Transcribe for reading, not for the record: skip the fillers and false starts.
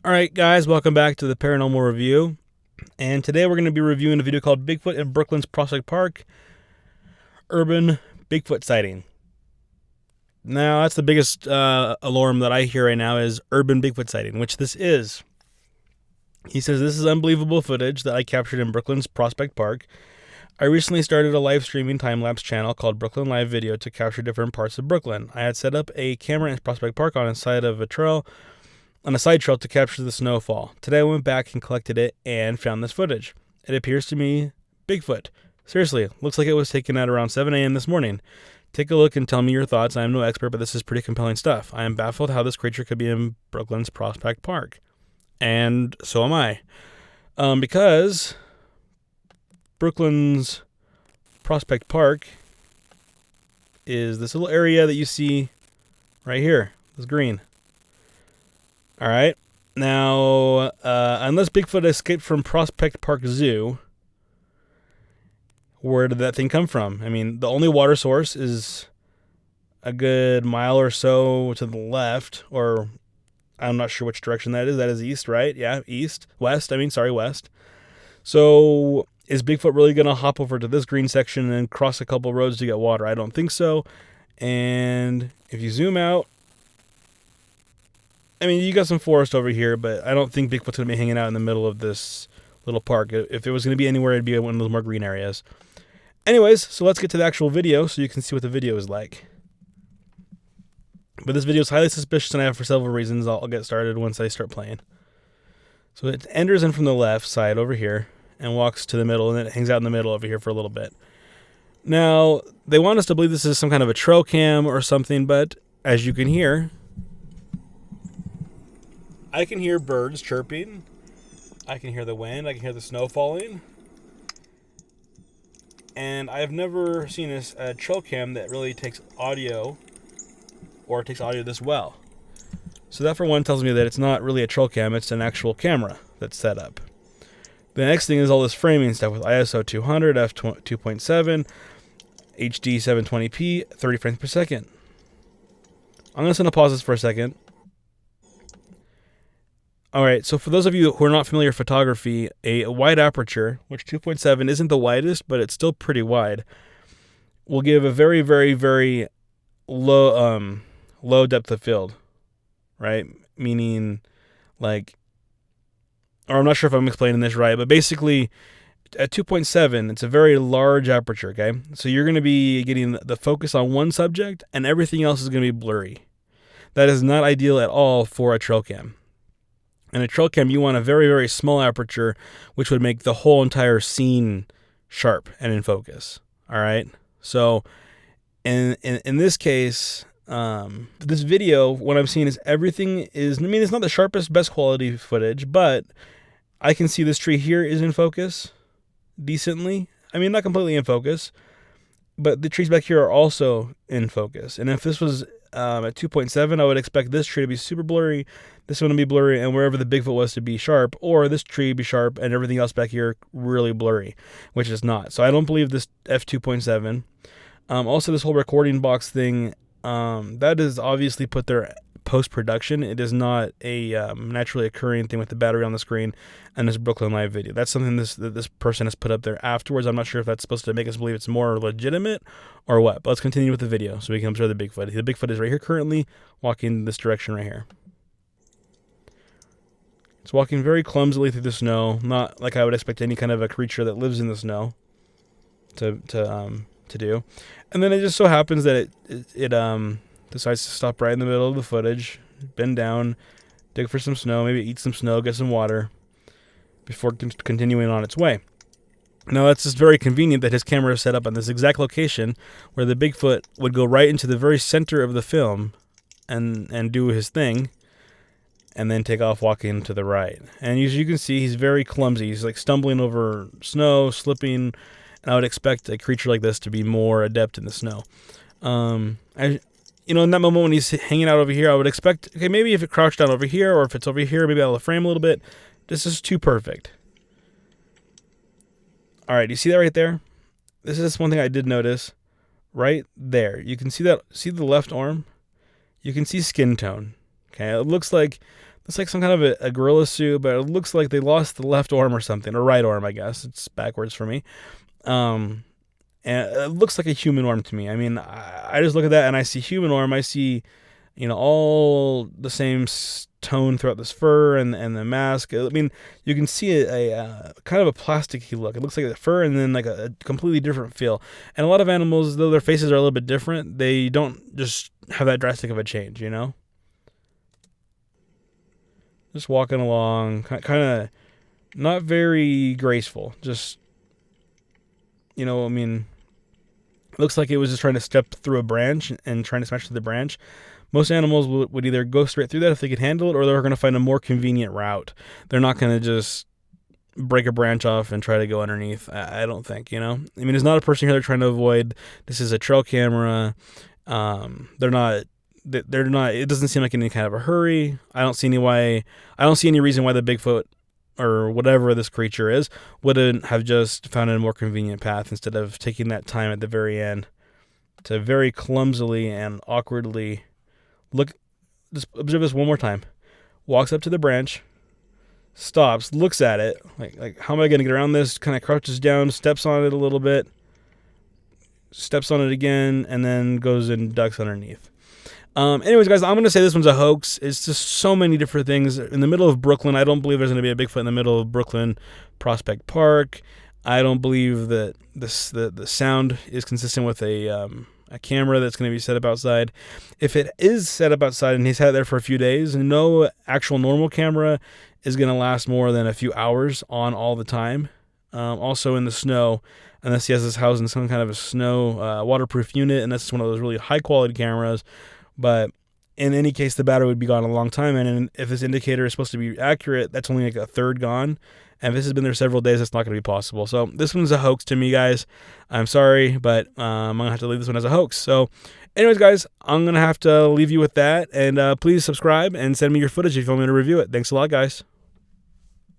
Alright guys, welcome back to the Paranormal Review. And today we're going to be reviewing a video called Bigfoot in Brooklyn's Prospect Park. Urban Bigfoot sighting. Now that's the biggest alarm that I hear right now is urban Bigfoot sighting, which this is. He says, "This is unbelievable footage that I captured in Brooklyn's Prospect Park. I recently started a live streaming time-lapse channel called Brooklyn Live Video to capture different parts of Brooklyn. I had set up a camera in Prospect Park on a side trail to capture the snowfall. Today I went back and collected it and found this footage. It appears to me Bigfoot. Seriously, looks like it was taken at around 7 a.m. this morning. Take a look and tell me your thoughts. I am no expert, but this is pretty compelling stuff. I am baffled how this creature could be in Brooklyn's Prospect Park." And so am I. Because Brooklyn's Prospect Park is this little area that you see right here. This green. All right. Now, unless Bigfoot escaped from Prospect Park Zoo, where did that thing come from? I mean, the only water source is a good mile or so to the left, or I'm not sure which direction that is. That is east, right? Yeah, west. So is Bigfoot really going to hop over to this green section and cross a couple roads to get water? I don't think so. And if you zoom out, I mean, you got some forest over here, but I don't think Bigfoot's going to be hanging out in the middle of this little park. If it was going to be anywhere, it'd be one of those more green areas. Anyways, so let's get to the actual video so you can see what the video is like. But this video is highly suspicious, and I have for several reasons. I'll get started once I start playing. So it enters in from the left side over here and walks to the middle, and then it hangs out in the middle over here for a little bit. Now, they want us to believe this is some kind of a trail cam or something, but as you can hear, I can hear birds chirping. I can hear the wind. I can hear the snow falling. And I've never seen a trail cam that really takes audio or takes audio this well. So that for one tells me that it's not really a trail cam, it's an actual camera that's set up. The next thing is all this framing stuff with ISO 200, f2.7, HD 720p, 30 frames per second. I'm just going to pause this for a second. Alright, so for those of you who are not familiar with photography, a wide aperture, which 2.7 isn't the widest, but it's still pretty wide, will give a very, very, very low depth of field, right? Meaning, like, or I'm not sure if I'm explaining this right, but basically, at 2.7, it's a very large aperture, okay? So you're going to be getting the focus on one subject, and everything else is going to be blurry. That is not ideal at all for a trail cam. In a trail cam, you want a very, very small aperture, which would make the whole entire scene sharp and in focus. All right? So, in this case, this video, what I'm seeing is everything is, I mean, it's not the sharpest, best quality footage, but I can see this tree here is in focus decently. I mean, not completely in focus, but the trees back here are also in focus. And if this was at 2.7, I would expect this tree to be super blurry, this one to be blurry, and wherever the Bigfoot was to be sharp, or this tree be sharp and everything else back here really blurry, which is not. So I don't believe this f2.7. Also, this whole recording box thing, that is obviously put there post-production. It is not a naturally occurring thing with the battery on the screen and this Brooklyn Live video. That's something this person has put up there afterwards. I'm not sure if that's supposed to make us believe it's more legitimate or what. But let's continue with the video so we can observe the Bigfoot. The Bigfoot is right here currently, walking this direction right here. It's walking very clumsily through the snow, not like I would expect any kind of a creature that lives in the snow to do. And then it just so happens that it decides to stop right in the middle of the footage, bend down, dig for some snow, maybe eat some snow, get some water, before continuing on its way. Now, that's just very convenient that his camera is set up on this exact location where the Bigfoot would go right into the very center of the film and do his thing, and then take off walking to the right. And as you can see, he's very clumsy. He's like stumbling over snow, slipping, and I would expect a creature like this to be more adept in the snow. In that moment when he's hanging out over here, I would expect, okay, maybe if it crouched down over here, or if it's over here, maybe out of the frame a little bit. This is too perfect. All right, you see that right there? This is one thing I did notice. Right there. You can see that. See the left arm? You can see skin tone. Okay, it looks like It's like some kind of a gorilla suit, but it looks like they lost the left arm or something, or right arm, I guess. It's backwards for me. And it looks like a human arm to me. I mean, I just look at that and I see human arm. I see, all the same tone throughout this fur and the mask. I mean, you can see a kind of a plasticky look. It looks like the fur and then like a completely different feel. And a lot of animals, though their faces are a little bit different, they don't just have that drastic of a change, Just walking along, kind of not very graceful. Just, it looks like it was just trying to step through a branch and trying to smash through the branch. Most animals would either go straight through that if they could handle it, or they're going to find a more convenient route. They're not going to just break a branch off and try to go underneath. I don't think, there's not a person here they're trying to avoid. This is a trail camera. They're not, it doesn't seem like any kind of a hurry. I don't see any reason why the Bigfoot or whatever this creature is wouldn't have just found a more convenient path instead of taking that time at the very end to very clumsily and awkwardly just observe this one more time. Walks up to the branch, stops, looks at it, like how am I going to get around this? Kind of crouches down, steps on it a little bit, steps on it again, and then goes and ducks underneath. Anyways, guys, I'm going to say this one's a hoax. It's just so many different things. In the middle of Brooklyn, I don't believe there's going to be a Bigfoot in the middle of Brooklyn Prospect Park. I don't believe that the sound is consistent with a camera that's going to be set up outside. If it is set up outside and he's had it there for a few days, no actual normal camera is going to last more than a few hours on all the time. Also in the snow, unless he has his house in some kind of a snow waterproof unit, and that's one of those really high quality cameras. But in any case, the battery would be gone a long time, and if this indicator is supposed to be accurate, that's only like a third gone. And if this has been there several days, that's not going to be possible. So this one's a hoax to me, guys. I'm sorry, but I'm going to have to leave this one as a hoax. So anyways, guys, I'm going to have to leave you with that. And please subscribe and send me your footage if you want me to review it. Thanks a lot, guys.